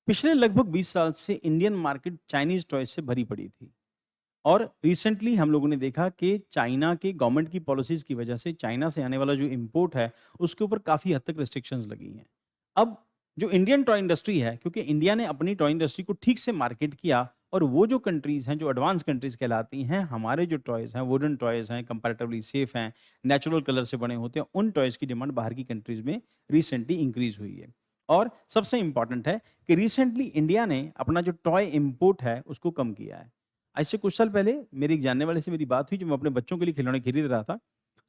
पिछले लगभग 20 साल से इंडियन मार्केट चाइनीज टॉयज से भरी पड़ी थी और रिसेंटली हम लोगों ने देखा कि चाइना के गवर्नमेंट की पॉलिसीज की वजह से चाइना से आने वाला जो इंपोर्ट है उसके ऊपर काफ़ी हद तक रिस्ट्रिक्शंस लगी हैं। अब जो इंडियन टॉय इंडस्ट्री है, क्योंकि इंडिया ने अपनी टॉय इंडस्ट्री को ठीक से मार्केट किया और वो जो कंट्रीज़ हैं जो एडवांस कंट्रीज़ कहलाती हैं, हमारे जो टॉयज़ हैं वुडन टॉयज़ हैं, कंपैरेटिवली सेफ हैं, नेचुरल कलर से बने होते हैं, उन टॉयज़ की डिमांड बाहर की कंट्रीज़ में रिसेंटली इंक्रीज़ हुई है। और सबसे इम्पॉर्टेंट है कि रिसेंटली इंडिया ने अपना जो टॉय इम्पोर्ट है उसको कम किया है। आज से कुछ साल पहले मेरे एक जानने वाले से मेरी बात हुई, जो मैं अपने बच्चों के लिए खिलौने खरीद रहा था।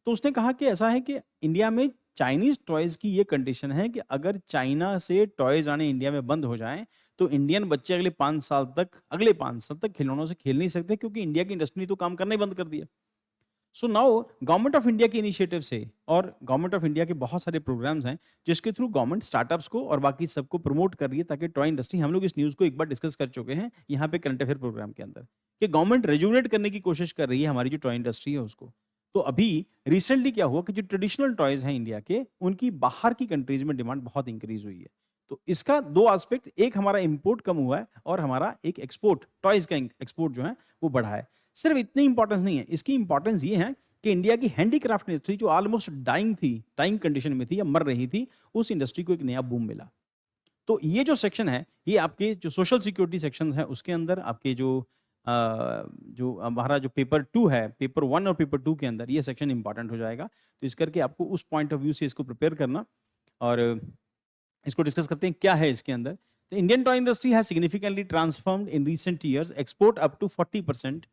तो उसने कहा कि ऐसा है कि इंडिया में चाइनीज़ टॉयज़ की ये कंडीशन है कि अगर चाइना से टॉयज़ आने इंडिया में बंद हो जाएँ, तो इंडियन बच्चे अगले 5 साल तक खिलौनों से खेल नहीं सकते, क्योंकि इंडिया की इंडस्ट्री ने तो काम करना ही बंद कर दिया। So now government of India के इनिशिएटिव से और गवर्नमेंट ऑफ इंडिया के बहुत सारे प्रोग्राम्स हैं जिसके थ्रू गवर्नमेंट स्टार्टअप्स को और बाकी सबको प्रमोट कर रही है, ताकि टॉय इंडस्ट्री, हम लोग इस न्यूज़ को एक बार डिस्कस कर चुके हैं यहाँ पे करंट अफेयर प्रोग्राम के अंदर, कि गवर्नमेंट रेजुलेट करने की कोशिश कर रही है हमारी जो टॉय इंडस्ट्री है उसको। तो अभी रिसेंटली क्या हुआ कि जो ट्रेडिशनल टॉयज हैं इंडिया के, उनकी बाहर की कंट्रीज में डिमांड बहुत इंक्रीज हुई है। तो इसका दो एस्पेक्ट, एक हमारा इंपोर्ट कम हुआ है और हमारा एक एक्सपोर्ट, टॉयज का एक्सपोर्ट जो है वो बढ़ा है। सिर्फ इतनी इंपॉर्टेंस नहीं है, इसकी इंपॉर्टेंस ये है कि इंडिया की हैंडीक्राफ्ट इंडस्ट्री जो ऑलमोस्ट डाइंग कंडीशन में थी या मर रही थी, उस इंडस्ट्री को एक नया बूम मिला। तो ये जो सेक्शन है, ये आपके जो सोशल सिक्योरिटी सेक्शंस हैं उसके अंदर आपके जो हमारा जो पेपर 2 है, पेपर 1 और पेपर 2 के अंदर ये सेक्शन इंपॉर्टेंट हो जाएगा। तो इस करके आपको उस पॉइंट ऑफ व्यू से इसको प्रिपेयर करना और इसको डिस्कस करते हैं क्या है इसके अंदर। तो Indian toy industry has significantly transformed in recent years, export up to 40%,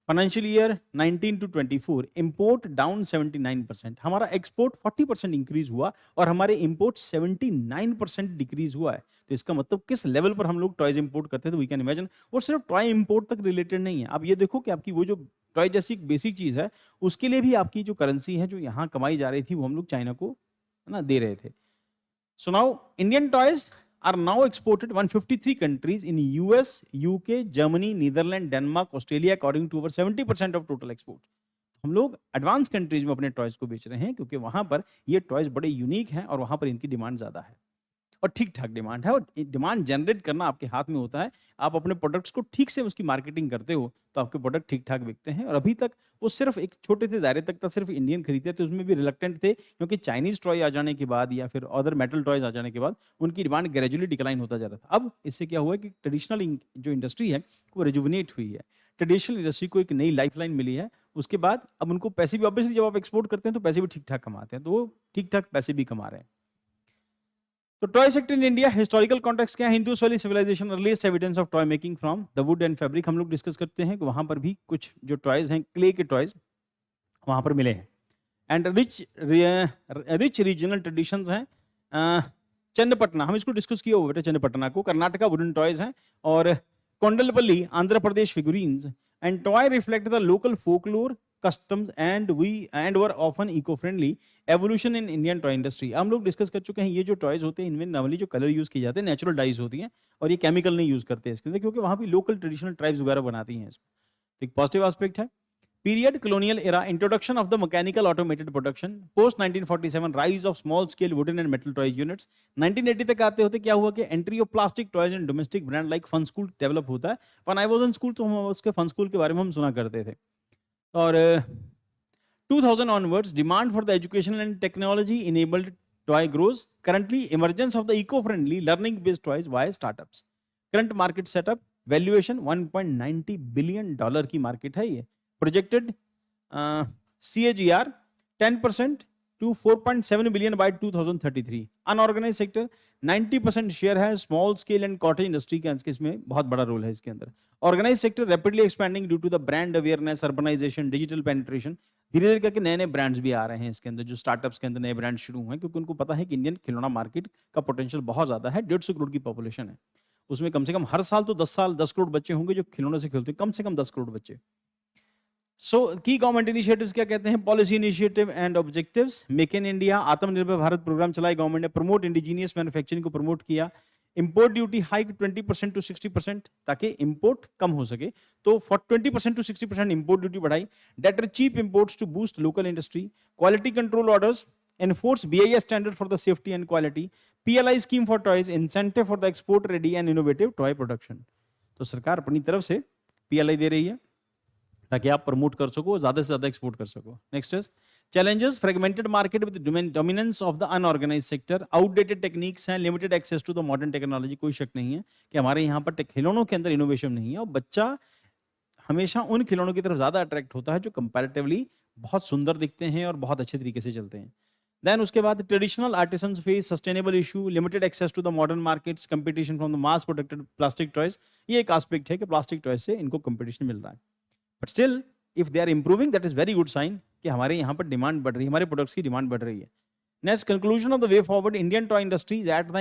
financial year 19 to 24 import down 79%। हमारा एक्सपोर्ट 40% इंक्रीज हुआ और हमारे इंपोर्ट 79% डिक्रीज हुआ है। तो इसका मतलब किस लेवल पर हम लोग टॉयज इंपोर्ट करते हैं, तो वी कैन इमेजिन। और सिर्फ टॉय इंपोर्ट तक रिलेटेड नहीं है, आप ये देखो कि आपकी वो जो टॉय जैसी बेसिक चीज है उसके लिए भी आपकी जो करेंसी है जो यहाँ कमाई जा रही थी, वो हम लोग चाइना को है ना दे रहे थे। So now Indian toys are now exported 153 countries in US, UK, Germany, Netherlands, Denmark, Australia, according to over 70% of total export. हम लोग एडवांस कंट्रीज में अपने टॉयज को बेच रहे हैं, क्योंकि वहां पर ये टॉयज बड़े यूनिक हैं और वहां पर इनकी डिमांड ज्यादा है और ठीक-ठाक डिमांड है। और डिमांड जनरेट करना आपके हाथ में होता है। आप अपने प्रोडक्ट्स को ठीक से उसकी मार्केटिंग करते हो, तो आपके प्रोडक्ट ठीक-ठाक बिकते हैं। और अभी तक वो सिर्फ एक छोटे से दायरे तक था, सिर्फ इंडियन खरीदते थे, उसमें भी रिलक्टेंट थे, क्योंकि चाइनीज़ टॉय आ जाने के बाद या फिर अदर मेटल टॉयज़ आ जाने के बाद उनकी डिमांड ग्रेजुअली डिक्लाइन होता जा रहा था। अब इससे क्या हुआ है कि ट्रेडिशनल जो इंडस्ट्री है, वो रिजुविनेट हुई है। ट्रेडिशनल इंडस्ट्री को एक नई लाइफलाइन मिली है। उसके बाद अब उनको पैसे भी, ऑब्वियसली जब आप एक्सपोर्ट करते हैं तो पैसे भी ठीक-ठाक कमाते हैं, तो वो ठीक-ठाक पैसे भी कमा रहे हैं। तो toy sector in India, historical context क्या है? Indus valley civilization, earliest evidence of toy making from the wood and fabric. हम लोग डिस्कस करते हैं कि वहां पर भी कुछ जो टॉयज हैं, क्ले के टॉयज वहां पर मिले हैं। एंड रिच रीजनल ट्रेडिशंस हैं। चन्नपटना, हम इसको डिस्कस किया हुआ बेटा, चन्नपटना को कर्नाटका वुडन टॉयज हैं। और Kondapalli Andhra Pradesh figurines and toy reflect the local folklore customs and were often eco friendly evolution in Indian toy industry. हम लोग डिस्कस कर चुके हैं, ये जो टॉयज होते हैं इनमें नॉर्मली जो कलर यूज किए जाते हैं नेचुरल डाइज होती हैं, और ये केमिकल नहीं यूज करते हैं इसके अंदर, क्योंकि वहां भी लोकल ट्रेडिशनल ट्राइब्स वगैरह बनाती हैं इसको। तो एक पॉजिटिव एस्पेक्ट है। Period colonial era, introduction of the mechanical automated production, post 1947 rise of small scale wooden and metal toy units। 1980 तक आते होते क्या हुआ कि entry of plastic toys and domestic brand like Fun School develop होता है। When I was in school तो हम उसके Fun School के बारे में हम सुना करते थे। और 2000 onwards demand for the educational and technology enabled toy grows। Currently emergence of the eco friendly learning based toys via startups। current market setup, valuation $1.90 billion की मार्केट है ये। projected CAGR 10% to 4.7 billion by 2033। Unorganise sector 90% share है, small scale and cottage industry का इसमें बहुत बड़ा role है इसके अंदर। Organise sector rapidly expanding due to the brand awareness, urbanisation, digital penetration. धीरे धीरे करके नए नए ब्रांड्स भी आ रहे हैं इसके अंदर, जो स्टार्टअप्स के अंदर नए ब्रांड शुरू हुए हैं, क्योंकि उनको पता है कि इंडियन खिलौना मार्केट का पोटेंशियल बहुत ज्यादा है। 150 करोड़ की पॉपुलेशन है, उसमें कम से कम हर साल तो 10 करोड़ बच्चे होंगे जो खिलौनों से खेलते हैं, कम से कम 10 करोड़ बच्चे। सो की गवर्नमेंट इनिशिएटिव्स क्या कहते हैं? Policy initiative and objectives, make in India, Atmanirbhar Bharat program चलाई गवर्नमेंट ने, प्रमोट इंडिजीनियस मैन्युफैक्चरिंग को प्रमोट किया, इंपोर्ट ड्यूटी हाइक 20% टू 60% ताकि इंपोर्ट कम हो सके, तो 20% टू 60% इंपोर्ट ड्यूटी बढ़ाई। Deter cheap imports to boost local industry, quality control orders, enforce BIS standard for the safety and quality, PLI scheme for toys, incentive for the export ready and innovative toy production. तो सरकार अपनी तरफ से PLI दे रही है ताकि आप promote कर सको, ज्यादा से ज्यादा एक्सपोर्ट कर सको। Next is challenges, fragmented market with dominance of the unorganized sector, outdated techniques हैं, limited access to the modern technology। कोई शक नहीं है कि हमारे यहाँ पर खिलौनों के अंदर इनोवेशन नहीं है, और बच्चा हमेशा उन खिलौनों की तरफ ज्यादा अट्रैक्ट होता है जो कंपैरेटिवली बहुत सुंदर दिखते हैं और बहुत अच्छे तरीके से चलते हैं। देन उसके बाद traditional artisans face sustainable issue, limited access to the modern markets, competition from the mass producted plastic toys. ये एक एस्पेक्ट है कि प्लास्टिक टॉयज से इनको कंपटीशन मिल रहा है, but still if they are improving that is very good sign कि हमारे यहाँ पर डिमांड बढ़ रही है, हमारे प्रोडक्ट्स की डिमांड बढ़ रही है। Next, conclusion of the way forward, Indian toy industry is at the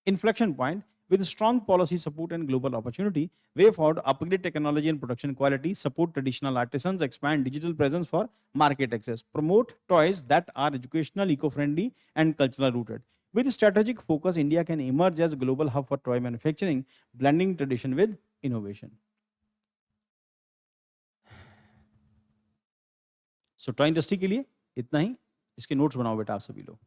inflection point with strong policy support and global opportunity. Way forward, upgrade technology and production quality, support traditional artisans, expand digital presence for market access, promote toys that are educational, eco-friendly and cultural rooted. With strategic focus, India can emerge as a global hub for toy manufacturing, blending tradition with innovation. So toy industry के लिए इतना ही। इसके notes बनाओ बेटा आप सभी लोग।